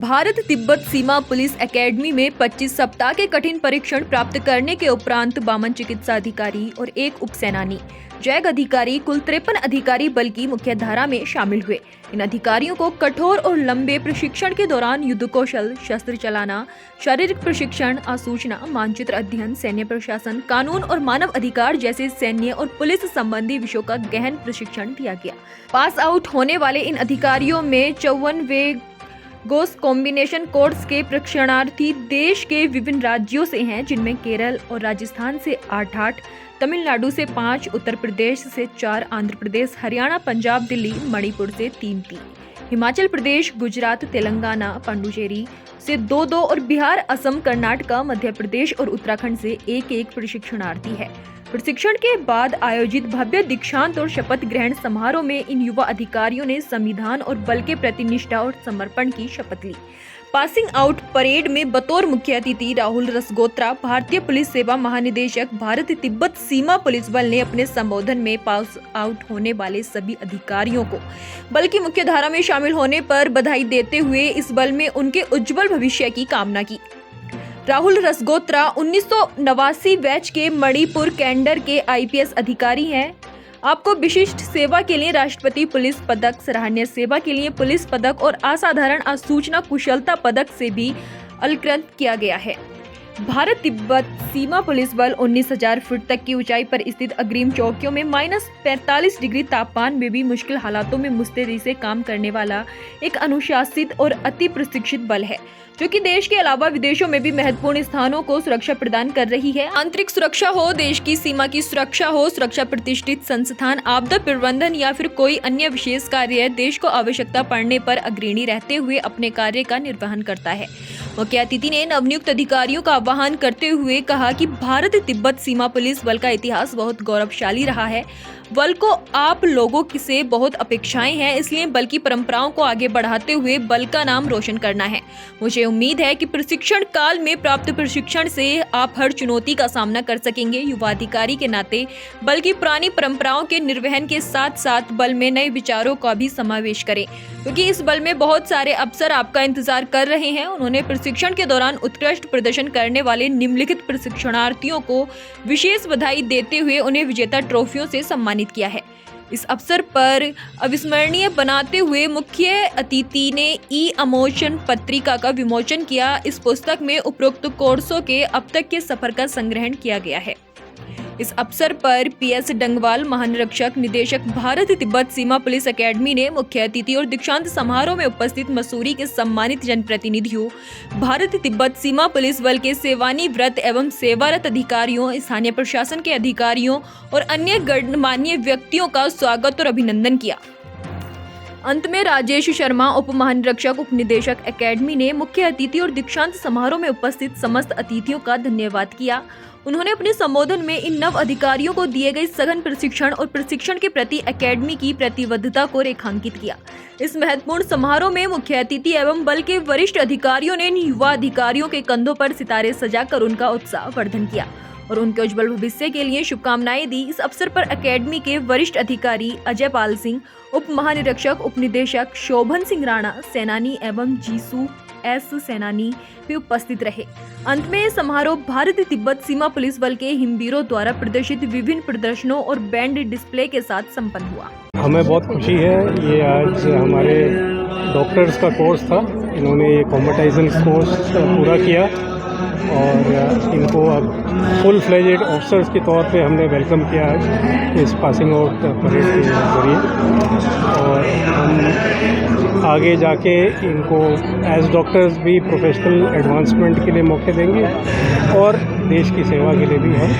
भारत तिब्बत सीमा police academy में 25 सप्ताह के कठिन परीक्षण प्राप्त करने के उपरांत 52 चिकित्सा अधिकारी और एक उपसेनानी जैग अधिकारी कुल 53 अधिकारी बल की मुख्य धारा में शामिल हुए। इन अधिकारियों को कठोर और लंबे प्रशिक्षण के दौरान युद्ध कौशल, शस्त्र चलाना, शारीरिक प्रशिक्षण, आसूचना, मानचित्र अध्ययन, सैन्य प्रशासन, कानून और मानव अधिकार जैसे सैन्य और पुलिस संबंधी विषयों का गहन प्रशिक्षण दिया गया। पास आउट होने वाले इन अधिकारियों में 54 गोस कॉम्बिनेशन कोर्स के प्रशिक्षणार्थी देश के विभिन्न राज्यों से हैं, जिनमें केरल और राजस्थान से 8, तमिलनाडु से 5, उत्तर प्रदेश से 4, आंध्र प्रदेश, हरियाणा, पंजाब, दिल्ली, मणिपुर से 3, हिमाचल प्रदेश, गुजरात, तेलंगाना, पांडुचेरी से 2 और बिहार, असम, कर्नाटक, मध्य प्रदेश और उत्तराखंड से 1 प्रशिक्षणार्थी है। प्रशिक्षण के बाद आयोजित भव्य दीक्षांत और शपथ ग्रहण समारोह में इन युवा अधिकारियों ने संविधान और बल के प्रति निष्ठा और समर्पण की शपथ ली। पासिंग आउट परेड में बतौर मुख्य अतिथि राहुल रसगोत्रा, भारतीय पुलिस सेवा महानिदेशक, भारत तिब्बत सीमा पुलिस बल ने अपने संबोधन में पास आउट होने वाले सभी अधिकारियों को बल की मुख्य धारा में शामिल होने पर बधाई देते हुए इस बल में उनके उज्जवल भविष्य की कामना की। राहुल रसगोत्रा 1989 बैच के मणिपुर कैडर के आईपीएस अधिकारी हैं। आपको विशिष्ट सेवा के लिए राष्ट्रपति पुलिस पदक, सराहनीय सेवा के लिए पुलिस पदक और असाधारण आसूचना कुशलता पदक से भी अलंकृत किया गया है। भारत तिब्बत सीमा पुलिस बल 19,000 फीट तक की ऊंचाई पर स्थित अग्रिम चौकियों में -45 डिग्री तापमान में भी मुश्किल हालातों में मुस्तैदी से काम करने वाला एक अनुशासित और अति प्रशिक्षित बल है, जो कि देश के अलावा विदेशों में भी महत्वपूर्ण स्थानों को सुरक्षा प्रदान कर रही है। आंतरिक सुरक्षा हो, देश की सीमा की सुरक्षा हो, सुरक्षा प्रतिष्ठित संस्थान, आपदा प्रबंधन या फिर कोई अन्य विशेष कार्य, देश को आवश्यकता पड़ने पर अग्रणी रहते हुए अपने कार्य का निर्वहन करता है। मुख्य अतिथि ने नवनियुक्त अधिकारियों का आह्वान करते हुए कहा कि भारत तिब्बत सीमा पुलिस बल का इतिहास बहुत गौरवशाली रहा है। बल को आप लोगों से बहुत अपेक्षाएं हैं, इसलिए बल की परंपराओं को आगे बढ़ाते हुए बल का नाम रोशन करना है। मुझे उम्मीद है कि प्रशिक्षण काल में प्राप्त प्रशिक्षण से आप हर चुनौती का सामना कर सकेंगे। युवा अधिकारी के नाते बल की पुरानी परंपराओं के निर्वहन के साथ साथ बल में नए विचारों का भी समावेश करें, क्योंकि इस बल में बहुत सारे अवसर आपका इंतजार कर रहे हैं। उन्होंने प्रशिक्षण के दौरान उत्कृष्ट प्रदर्शन करने वाले निम्नलिखित प्रशिक्षणार्थियों को विशेष बधाई देते हुए उन्हें विजेता ट्रॉफियों से सम्मानित किया है। इस अवसर पर अविस्मरणीय बनाते हुए मुख्य अतिथि ने ई-इमोशन पत्रिका का विमोचन किया। इस पुस्तक में उपरोक्त कोर्सों के अब तक के सफर का संग्रहण किया गया है। इस अवसर पर पीएस डंगवाल, महानिरीक्षक निदेशक, भारत तिब्बत सीमा पुलिस एकेडमी ने मुख्य अतिथि और दीक्षांत समारोह में उपस्थित मसूरी के सम्मानित जनप्रतिनिधियों, भारत तिब्बत सीमा पुलिस बल के सेवानिवृत्त एवं सेवारत अधिकारियों, स्थानीय प्रशासन के अधिकारियों और अन्य गणमान्य व्यक्तियों का स्वागत और अभिनंदन किया। अंत में राजेश शर्मा, उप महानिरीक्षक, उप निदेशक एकेडमी ने मुख्य अतिथि और दीक्षांत समारोह में उपस्थित समस्त अतिथियों का धन्यवाद किया। उन्होंने अपने संबोधन में इन नव अधिकारियों को दिए गए सघन प्रशिक्षण और प्रशिक्षण के प्रति एकेडमी की प्रतिबद्धता को रेखांकित किया। इस महत्वपूर्ण समारोह में मुख्य अतिथि एवं बल के वरिष्ठ अधिकारियों ने इन युवा अधिकारियों के कंधों पर सितारे सजाकर उनका उत्साह वर्धन किया और उनके उज्जवल भविष्य के लिए शुभकामनाएं दी। इस अवसर पर एकेडमी के वरिष्ठ अधिकारी अजय पाल सिंह, उप महानिरीक्षक, उप निदेशक शोभन सिंह राणा, सेनानी एवं जीसू एस सेनानी भी उपस्थित रहे। अंत में समारोह भारत तिब्बत सीमा पुलिस बल के हिमवीरों द्वारा प्रदर्शित विभिन्न प्रदर्शनों और बैंड डिस्प्ले के साथ संपन्न हुआ। हमें बहुत खुशी है। ये आज हमारे डॉक्टर्स का कोर्स था, इन्होंने ये कॉम्बटाइजन कोर्स पूरा किया और इनको अब फुल फ्लेजेड ऑफिसर्स के तौर पे हमने वेलकम किया आज इस पासिंग आउट परेड के जरिए, और हम आगे जाके इनको एज डॉक्टर्स भी प्रोफेशनल एडवांसमेंट के लिए मौके देंगे और देश की सेवा के लिए भी हम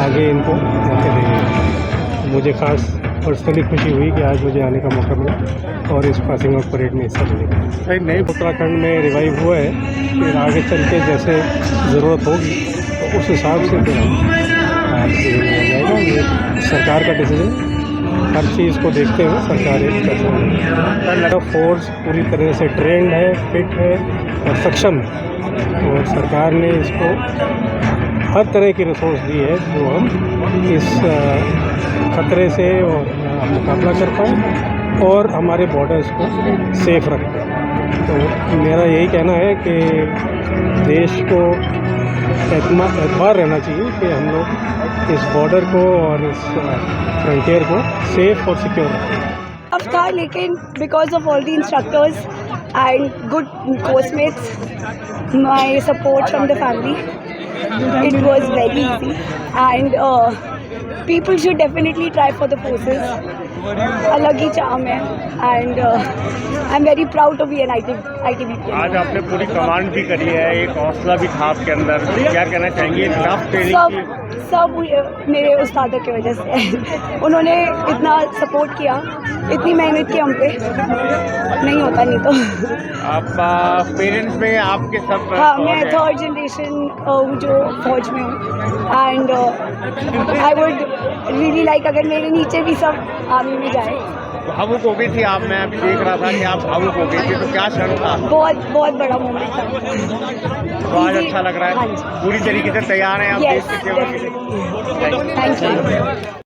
आगे इनको मौके देंगे। मुझे खास पर्सनली खुशी हुई कि आज मुझे आने का मौका मिला और इस पासिंग आउट परेड में हिस्सा लेंगे। नए उत्तराखंड में रिवाइव हुआ है, फिर आगे चल के जैसे ज़रूरत होगी तो उस हिसाब से फिर डिसीजन लिया जाएगा। ये सरकार का डिसीजन, हर चीज़ को देखते हुए सरकार एक फैसला। फोर्स पूरी तरह से ट्रेंड है, फिट है और सक्षम है और सरकार ने इसको हर तरह की रिसोर्स दी है जो हम इस खतरे से और मुकाबला कर पाएँ और हमारे बॉर्डर्स को सेफ रख पाएँ। तो मेरा यही कहना है कि देश को एतबार रहना चाहिए कि हम लोग इस बॉर्डर को और इस फ्रंटियर को सेफ और सिक्योर रखें। टफ था, लेकिन because of all the instructors and good coursemates, my support from the family, it was very easy, and people should definitely try for the forces. अलग ही चार्म है, and I'm very proud to be an ITBP. आज आपने पूरी command भी करी है, एक हौसला भी था आपके अंदर, क्या कहना चाहेंगे? टफ ट्रेनिंग सब मेरे उस्तादों की वजह से उन्होंने इतना सपोर्ट किया, इतनी मेहनत की हम पे, नहीं होता नहीं तो। आप पेरेंट्स में आपके सब हाँ, कौन मैं हैं? 3rd जनरेशन हूँ जो फौज में हूँ, and I would really like अगर मेरे नीचे भी सब आर्मी में जाए। भावुक हो गई थी आप? मैं अभी देख रहा था कि आप भावुक हो गई थी, तो क्या क्षण था? बहुत बड़ा मोमेंट था। तो आज अच्छा लग रहा हाँ है, जी। पूरी तरीके से तैयार हैं आप Yes, देश की सेवा के लिए? Thank you.